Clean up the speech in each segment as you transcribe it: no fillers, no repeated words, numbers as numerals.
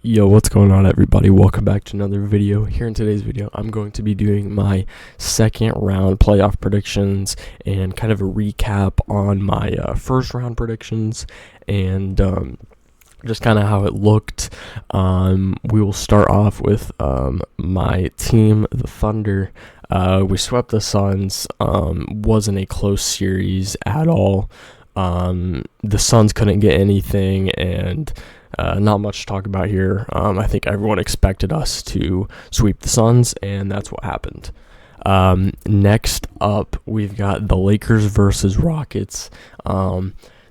Yo, what's going on, everybody? Welcome back to another video. Here in today's video, I'm going to be doing my second round playoff predictions and kind of a recap on my first round predictions and just kind of how it looked. We will start off with my team, the Thunder. We swept the Suns. Wasn't a close series at all. The Suns couldn't get anything, and not much to talk about here. I think everyone expected us to sweep the Suns, and that's what happened. Next up, we've got the Lakers versus Rockets.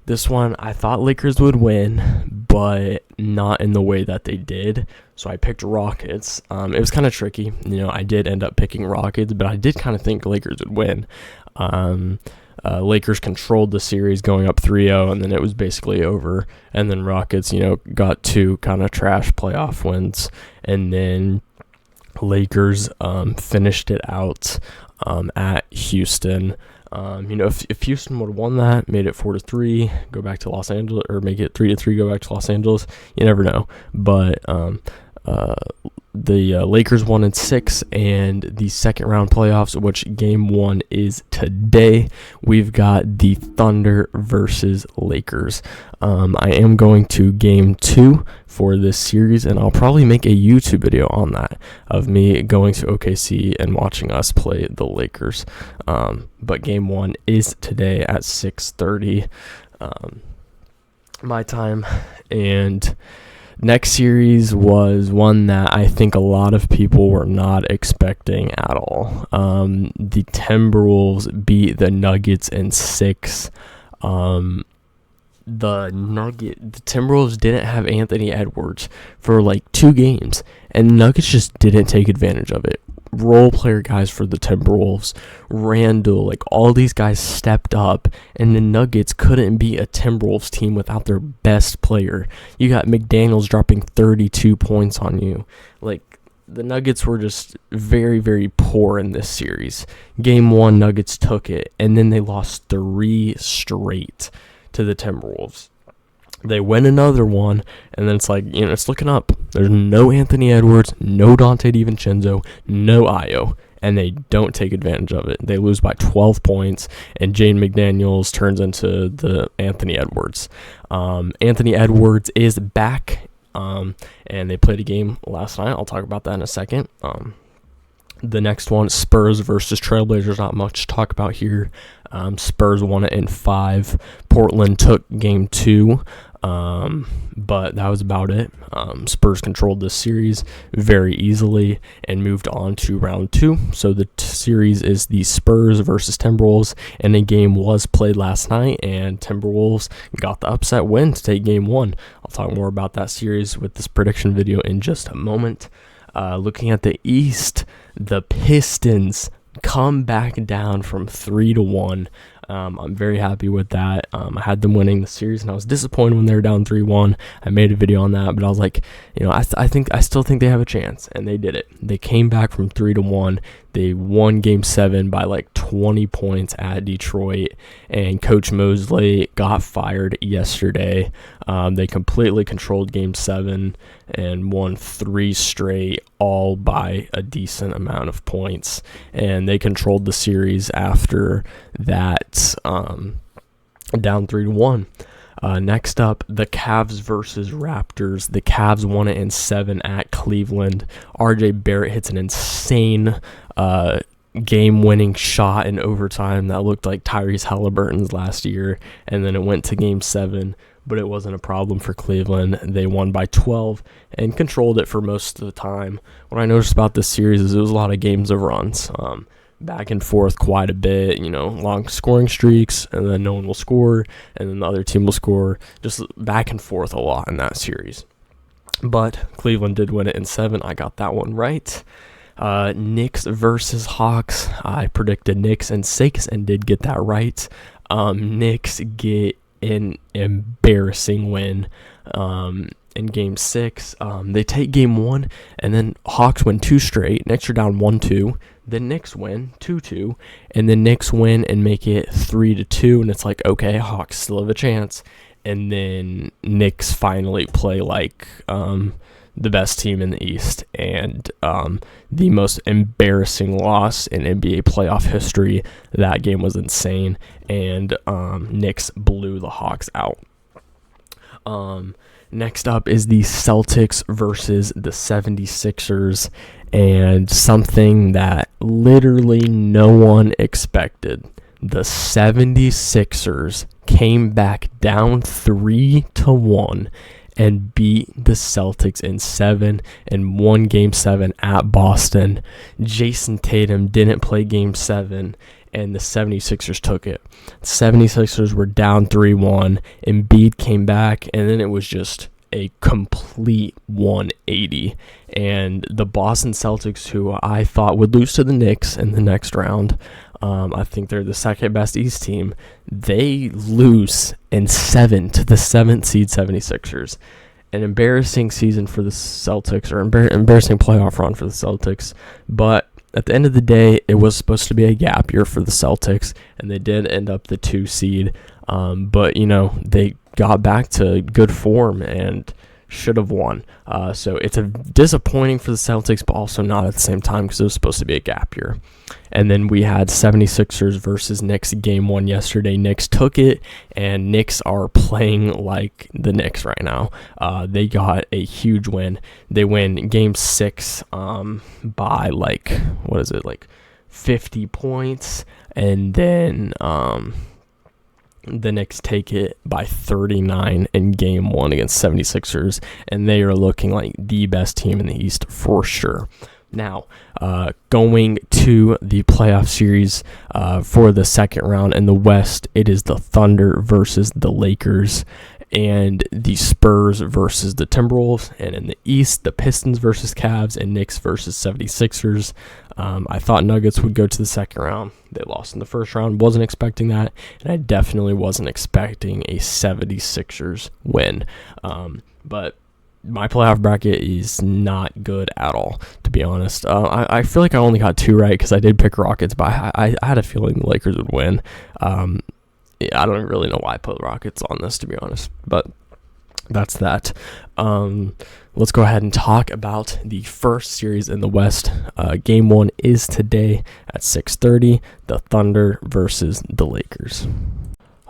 This one, I thought Lakers would win, but not in the way that they did. So I picked Rockets. It was kind of tricky. I did end up picking Rockets, but I did kind of think Lakers would win. Lakers controlled the series going up 3-0, and then it was basically over. And then Rockets, got two kind of trash playoff wins. And then Lakers finished it out at Houston. If Houston would have won that, made it 4-3, go back to Los Angeles, or make it 3-3, go back to Los Angeles, you never know. But the Lakers won in 6, and the second round playoffs, which game 1 is today, we've got the Thunder versus Lakers. I am going to game 2 for this series, and I'll probably make a YouTube video on that of me going to OKC and watching us play the Lakers. But game 1 is today at 6:30 my time, and next series was one that I think a lot of people were not expecting at all. The Timberwolves beat the Nuggets in 6. The Timberwolves didn't have Anthony Edwards for like 2 games, and Nuggets just didn't take advantage of it. Role player guys for the Timberwolves, Randall, all these guys stepped up, and the Nuggets couldn't beat a Timberwolves team without their best player. You got McDaniels dropping 32 points on you. The Nuggets were just very, very poor in this series. Game 1, Nuggets took it, and then they lost 3 straight to the Timberwolves. They win another one, and then it's looking up. There's no Anthony Edwards, no Dante DiVincenzo, no Ayo, and they don't take advantage of it. They lose by 12 points, and Jane McDaniels turns into the Anthony Edwards. Anthony Edwards is back, and they played a game last night. I'll talk about that in a second. The next one, Spurs versus Trailblazers. Not much to talk about here. Spurs won it in 5. Portland took game 2, but that was about it. Spurs controlled this series very easily and moved on to round 2. So the series is the Spurs versus Timberwolves, and the game was played last night, and Timberwolves got the upset win to take game 1. I'll talk more about that series with this prediction video in just a moment. Looking at the East, the Pistons come back down from 3-1. I'm very happy with that. I had them winning the series, and I was disappointed when they were down 3-1. I made a video on that, but I was like, I still think they have a chance, and they did it. They came back from 3-1. They won Game 7 by 20 points at Detroit, and Coach Mosley got fired yesterday. They completely controlled Game 7 and won 3 straight, all by a decent amount of points, and they controlled the series after that, down 3-1. Next up, the Cavs versus Raptors. The Cavs won it in 7 at Cleveland. RJ Barrett hits an insane game-winning shot in overtime that looked like Tyrese Halliburton's last year, and then it went to Game 7, but it wasn't a problem for Cleveland. They won by 12 and controlled it for most of the time. What I noticed about this series is it was a lot of games of runs. Back and forth quite a bit, long scoring streaks, and then no one will score, and then the other team will score, just back and forth a lot in that series. But Cleveland did win it in 7. I got that one right. Knicks versus Hawks. I predicted Knicks in 6 and did get that right. Knicks get an embarrassing win in Game 6. They take Game 1, and then Hawks win 2 straight. Knicks are down 1-2. The Knicks win 2-2, and the Knicks win and make it 3-2, and it's okay, Hawks still have a chance. And then Knicks finally play the best team in the East, and the most embarrassing loss in NBA playoff history. That game was insane, and Knicks blew the Hawks out. Next up is the Celtics versus the 76ers, and something that literally no one expected. The 76ers came back down 3-1 and beat the Celtics in 7 and won Game 7 at Boston. Jason Tatum didn't play Game 7, and the 76ers took it. The 76ers were down 3-1. Embiid came back, and then it was just a complete 180. And the Boston Celtics, who I thought would lose to the Knicks in the next round, I think they're the second best East team, they lose in 7 to the 7th seed 76ers. An embarrassing season for the Celtics, or embarrassing playoff run for the Celtics, but at the end of the day, it was supposed to be a gap year for the Celtics, and they did end up the 2 seed. But, they got back to good form and should have won. So it's disappointing for the Celtics, but also not at the same time because it was supposed to be a gap year. And then we had 76ers versus Knicks Game 1 yesterday. Knicks took it, and Knicks are playing like the Knicks right now. They got a huge win. They win Game 6 by 50 points, and then the Knicks take it by 39 in Game 1 against 76ers, and they are looking like the best team in the East for sure. Now, going to the playoff series for the second round in the West, it is the Thunder versus the Lakers, and the Spurs versus the Timberwolves. And in the East, the Pistons versus Cavs, and Knicks versus 76ers. I thought Nuggets would go to the second round. They lost in the first round. Wasn't expecting that, and I definitely wasn't expecting a 76ers win. But my playoff bracket is not good at all, to be honest. I feel like I only got 2 right because I did pick Rockets, but I had a feeling the Lakers would win. I don't really know why I put Rockets on this, to be honest, but that's that. Let's go ahead and talk about the first series in the West. Game 1 is today at 6:30, the Thunder versus the Lakers.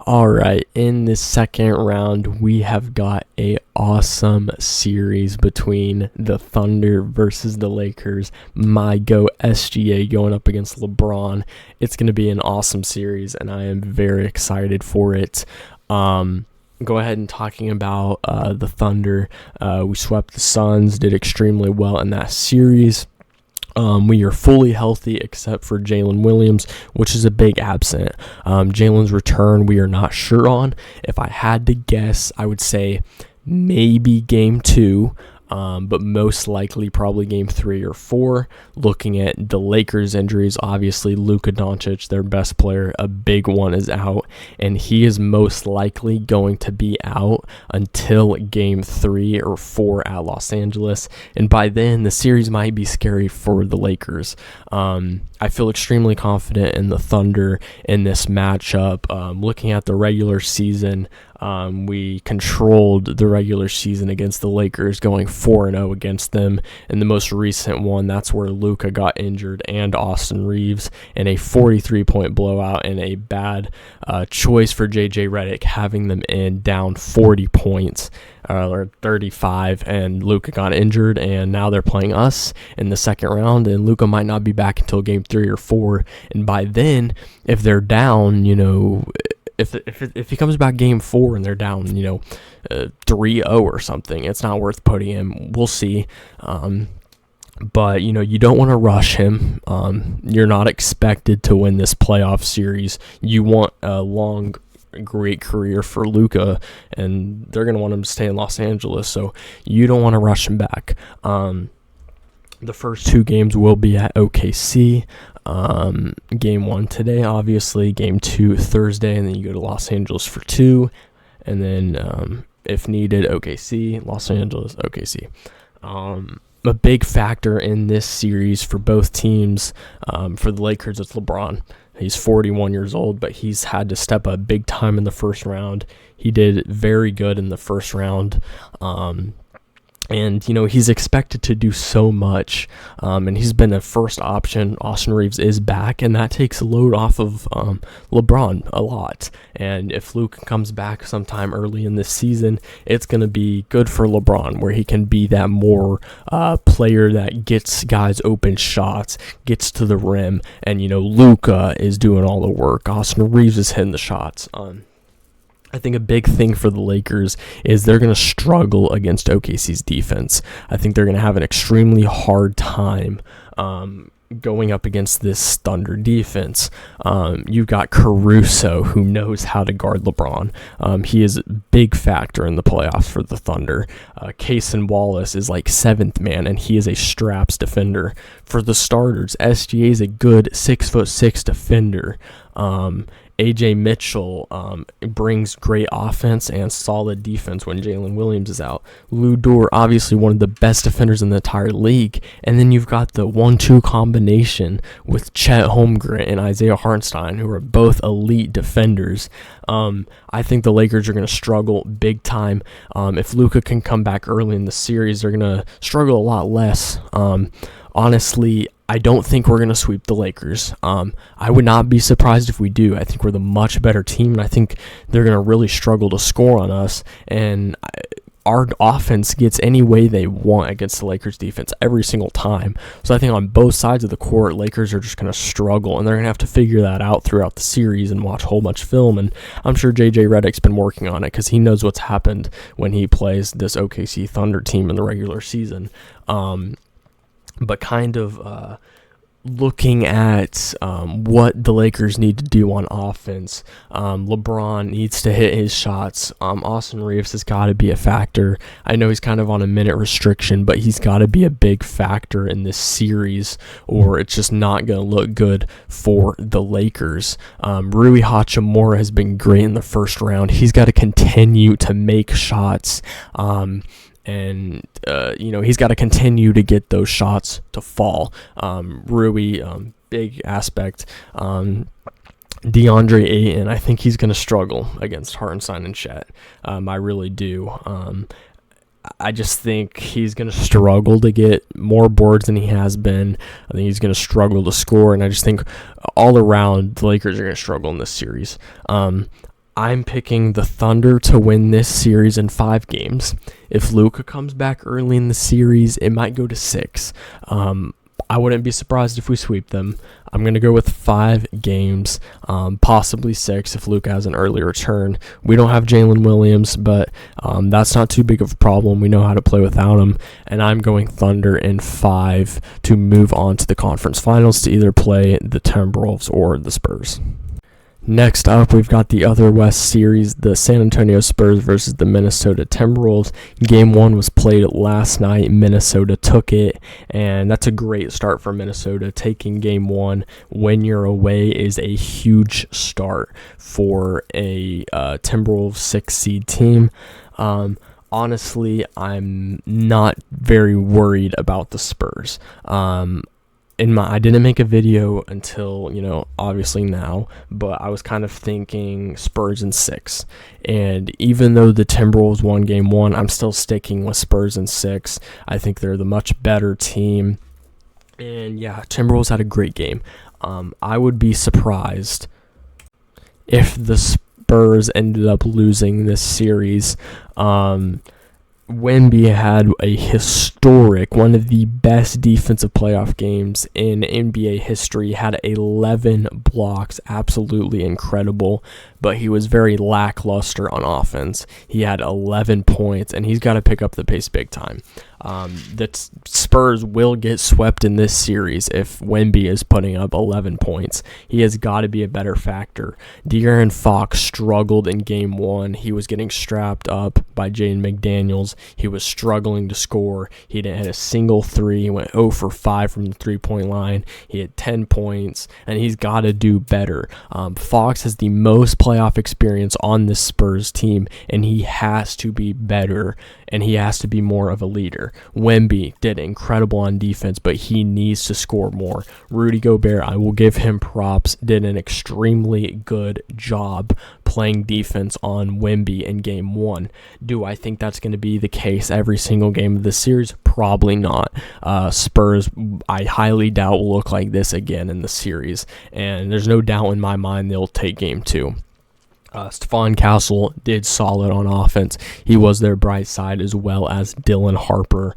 All right, in the second round, we have got a awesome series between the Thunder versus the Lakers. My go SGA going up against LeBron. It's going to be an awesome series, and I am very excited for it. Go ahead and talking about the Thunder. We swept the Suns, did extremely well in that series. We are fully healthy except for Jalen Williams, which is a big absent. Jalen's return we are not sure on. If I had to guess, I would say maybe Game 2, but most likely probably Game 3 or 4. Looking at the Lakers' injuries, obviously Luka Doncic, their best player, a big one, is out, and he is most likely going to be out until Game 3 or 4 at Los Angeles, and by then the series might be scary for the Lakers. I feel extremely confident in the Thunder in this matchup. Looking at the regular season, we controlled the regular season against the Lakers, going 4-0 against them. In the most recent one, that's where Luka got injured and Austin Reeves in a 43-point blowout, and a bad choice for J.J. Redick, having them in down 40 points or 35, and Luka got injured, and now they're playing us in the second round, and Luka might not be back until Game 3 or 4, and by then, if they're down, if he comes back Game 4 and they're down, 3-0 or something, it's not worth putting him. We'll see. But, you don't want to rush him. You're not expected to win this playoff series. You want a long, great career for Luka, and they're going to want him to stay in Los Angeles, so you don't want to rush him back. The first 2 games will be at OKC. Game 1 today, obviously. Game 2 Thursday, and then you go to Los Angeles for 2. And then, if needed, OKC, Los Angeles, OKC. A big factor in this series for both teams, for the Lakers, it's LeBron. He's 41 years old, but he's had to step up big time in the first round. He did very good in the first round. And, he's expected to do so much, and he's been a first option. Austin Reeves is back, and that takes a load off of LeBron a lot. And if Luke comes back sometime early in this season, it's going to be good for LeBron, where he can be that more player that gets guys open shots, gets to the rim, and, Luka is doing all the work. Austin Reeves is hitting the shots. I think a big thing for the Lakers is they're going to struggle against OKC's defense. I think they're going to have an extremely hard time going up against this Thunder defense. You've got Caruso, who knows how to guard LeBron. He is a big factor in the playoffs for the Thunder. Cason Wallace is like seventh man, and he is a straps defender. For the starters, SGA is a good 6'6" defender. AJ Mitchell brings great offense and solid defense when Jalen Williams is out. Lou Dort, obviously one of the best defenders in the entire league. And then you've got the 1-2 combination with Chet Holmgren and Isaiah Hartenstein, who are both elite defenders. I think the Lakers are going to struggle big time. If Luka can come back early in the series, they're going to struggle a lot less. Honestly, I don't think we're going to sweep the Lakers. I would not be surprised if we do. I think we're the much better team, and I think they're going to really struggle to score on us. And our offense gets any way they want against the Lakers defense every single time. So I think on both sides of the court, Lakers are just going to struggle, and they're going to have to figure that out throughout the series and watch a whole bunch of film. And I'm sure JJ Redick's been working on it because he knows what's happened when he plays this OKC Thunder team in the regular season. But kind of looking at what the Lakers need to do on offense, LeBron needs to hit his shots. Austin Reeves has got to be a factor. I know he's kind of on a minute restriction, but he's got to be a big factor in this series, or it's just not going to look good for the Lakers. Rui Hachimura has been great in the first round. He's got to continue to make shots. And, he's got to continue to get those shots to fall. Rui, big aspect. DeAndre Ayton, I think he's going to struggle against Hartenstein and Chet. I really do. I just think he's going to struggle to get more boards than he has been. I think he's going to struggle to score, and I just think all around the Lakers are going to struggle in this series. I'm picking the Thunder to win this series in 5 games. If Luka comes back early in the series, it might go to 6. I wouldn't be surprised if we sweep them. I'm going to go with 5 games, possibly 6 if Luka has an early return. We don't have Jalen Williams, but that's not too big of a problem. We know how to play without him, and I'm going Thunder in 5 to move on to the conference finals to either play the Timberwolves or the Spurs. Next up, we've got the other West series, the San Antonio Spurs versus the Minnesota Timberwolves. Game 1 was played last night. Minnesota took it, and that's a great start for Minnesota. Taking Game 1 when you're away is a huge start for a Timberwolves 6-seed team. Honestly, I'm not very worried about the Spurs. I didn't make a video until, obviously now, but I was kind of thinking Spurs in 6. And even though the Timberwolves won Game 1, I'm still sticking with Spurs in 6. I think they're the much better team. And yeah, Timberwolves had a great game. I would be surprised if the Spurs ended up losing this series. Wemby had a historic, one of the best defensive playoff games in NBA history, had 11 blocks, absolutely incredible, but he was very lackluster on offense. He had 11 points, and he's got to pick up the pace big time. The Spurs will get swept in this series if Wemby is putting up 11 points. He has got to be a better factor. De'Aaron Fox struggled in Game 1. He was getting strapped up by Jaden McDaniels. He was struggling to score. He didn't hit a single 3. He went 0 for 5 from the three-point line. He had 10 points, and he's got to do better. Fox has the most playoff experience on this Spurs team, and he has to be better, and he has to be more of a leader. better. Wemby did incredible on defense, but he needs to score more. Rudy Gobert, I will give him props, did an extremely good job playing defense on Wemby in game 1. Do I think that's going to be the case every single game of the series? Probably not. Spurs, I highly doubt, will look like this again in the series, and there's no doubt in my mind they'll take game 2. Stephon Castle did solid on offense. He was their bright side, as well as Dylan Harper.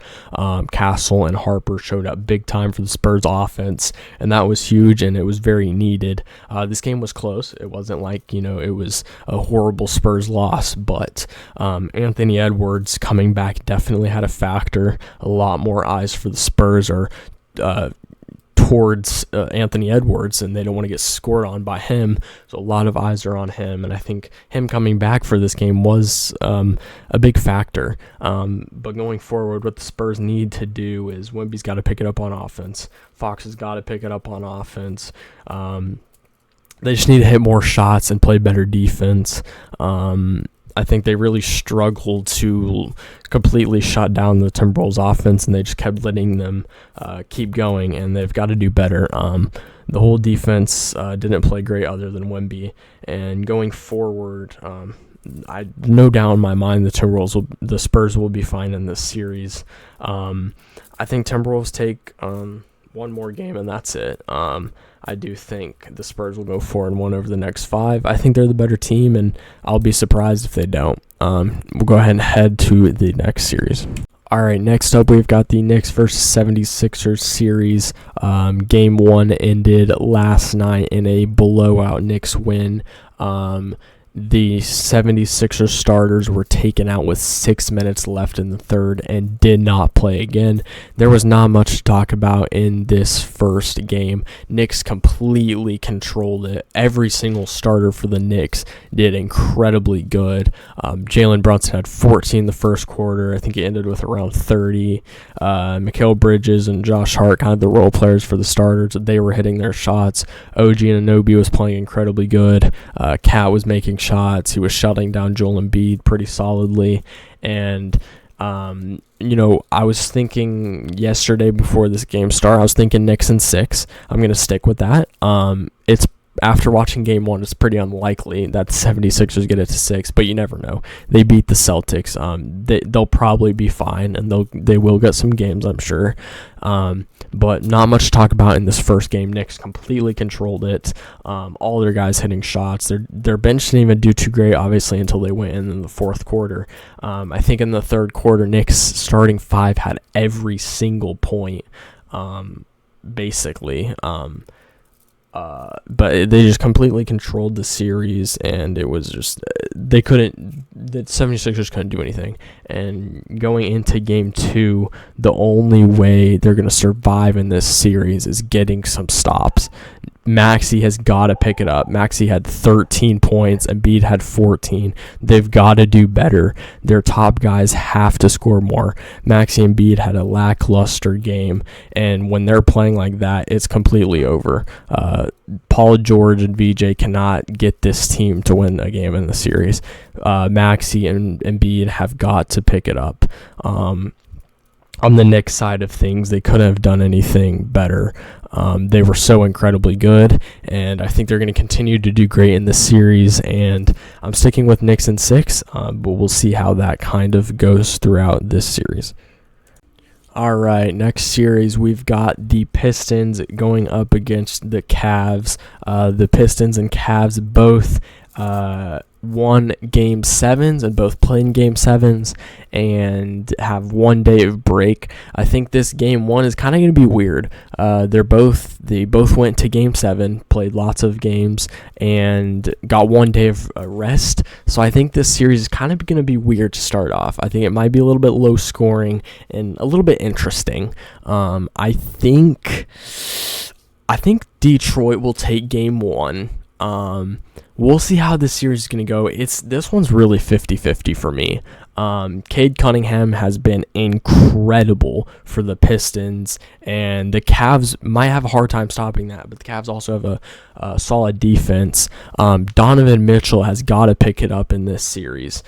Castle and Harper showed up big time for the Spurs offense, and that was huge, and it was very needed. This game was close. It wasn't like, it was a horrible Spurs loss, but Anthony Edwards coming back definitely had a factor. A lot more eyes for the Spurs are towards Anthony Edwards, and they don't want to get scored on by him, so a lot of eyes are on him, and I think him coming back for this game was a big factor. But going forward, what the Spurs need to do is Wemby's got to pick it up on offense. Fox has got to pick it up on offense. They just need to hit more shots and play better defense. I think they really struggled to completely shut down the Timberwolves offense, and they just kept letting them keep going, and they've got to do better. The whole defense didn't play great other than Wemby, and going forward, I no doubt in my mind the Spurs will be fine in this series. I think Timberwolves take one more game, and that's it. I do think the Spurs will go 4-1 over the next 5. I think they're the better team, and I'll be surprised if they don't. We'll go ahead and head to the next series. All right, next up, we've got the Knicks versus 76ers series. Game 1 ended last night in a blowout Knicks win. The 76ers starters were taken out with 6 minutes left in the third and did not play again. There was not much to talk about in this first game. Knicks completely controlled it. Every single starter for the Knicks did incredibly good. Jalen Brunson had 14 the first quarter. I think it ended with around 30. Mikal Bridges and Josh Hart, kind of the role players for the starters. They were hitting their shots. OG Anunoby was playing incredibly good. Cat was making shots. He was shutting down Joel Embiid pretty solidly. And, I was thinking yesterday before this game started, I was thinking Knicks in 6. I'm going to stick with that. It's after watching game 1, it's pretty unlikely that the 76ers get it to 6, but you never know. They beat the Celtics. They'll probably be fine, and they will get some games, I'm sure. But not much to talk about in this first game. Knicks completely controlled it. All their guys hitting shots. Their bench didn't even do too great, obviously, until they went in the fourth quarter. I think in the third quarter, Knicks starting 5 had every single point, basically. But they just completely controlled the series, and it was just the 76ers couldn't do anything. And going into game 2, the only way they're going to survive in this series is getting some stops. Maxey has got to pick it up. Maxey had 13 points, and Embiid had 14. They've got to do better. Their top guys have to score more. Maxey and Embiid had a lackluster game, and when they're playing like that, it's completely over. Paul George and VJ cannot get this team to win a game in the series. Maxey and Embiid have got to pick it up. On the Knicks side of things, they couldn't have done anything better. They were so incredibly good, and I think they're going to continue to do great in this series, and I'm sticking with Knicks in 6, but we'll see how that kind of goes throughout this series. All right, next series, we've got the Pistons going up against the Cavs. The Pistons and Cavs both won Game 7s and both played in Game 7s and have 1 day of break. I think this Game 1 is kind of going to be weird. They both went to Game 7, played lots of games, and got 1 day of rest. So I think this series is kind of going to be weird to start off. I think it might be a little bit low scoring and a little bit interesting. I think Detroit will take Game 1. We'll see how this series is going to go. This one's really 50-50 for me. Cade Cunningham has been incredible for the Pistons, and the Cavs might have a hard time stopping that, but the Cavs also have a solid defense. Donovan Mitchell has got to pick it up in this series.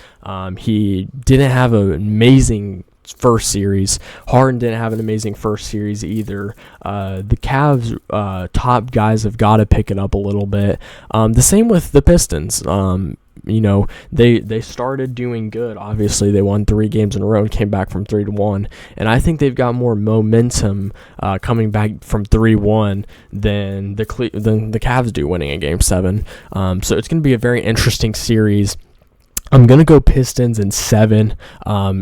He didn't have an amazing first series. Harden didn't have an amazing first series either. The Cavs top guys have got to pick it up a little bit. The same with the Pistons. They started doing good. Obviously, they won 3 games in a row and came back from 3-1. And I think they've got more momentum coming back from 3-1 than the Cavs do winning a Game 7. So it's going to be a very interesting series. I'm going to go Pistons in 7.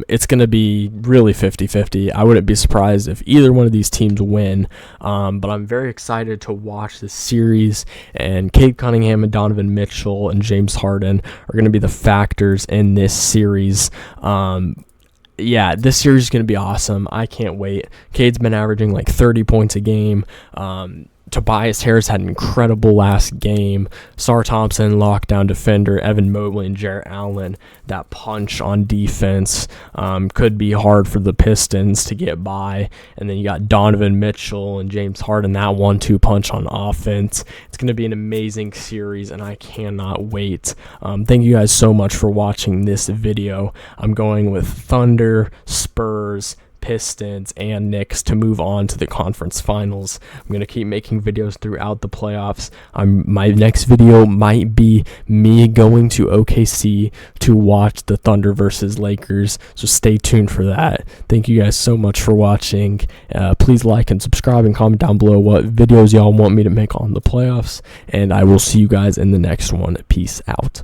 It's going to be really 50-50. I wouldn't be surprised if either one of these teams win, but I'm very excited to watch this series, and Cade Cunningham and Donovan Mitchell and James Harden are going to be the factors in this series. This series is going to be awesome. I can't wait. Cade's been averaging like 30 points a game. Tobias Harris had an incredible last game. Sar Thompson, lockdown defender. Evan Mobley and Jarrett Allen. That punch on defense could be hard for the Pistons to get by. And then you got Donovan Mitchell and James Harden, that 1-2 punch on offense. It's going to be an amazing series, and I cannot wait. Thank you guys so much for watching this video. I'm going with Thunder, Spurs, Pistons, and Knicks to move on to the conference finals. I'm going to keep making videos throughout the playoffs. My next video might be me going to OKC to watch the Thunder versus Lakers, so stay tuned for that. Thank you guys so much for watching. Please like and subscribe and comment down below what videos y'all want me to make on the playoffs, and I will see you guys in the next one. Peace out.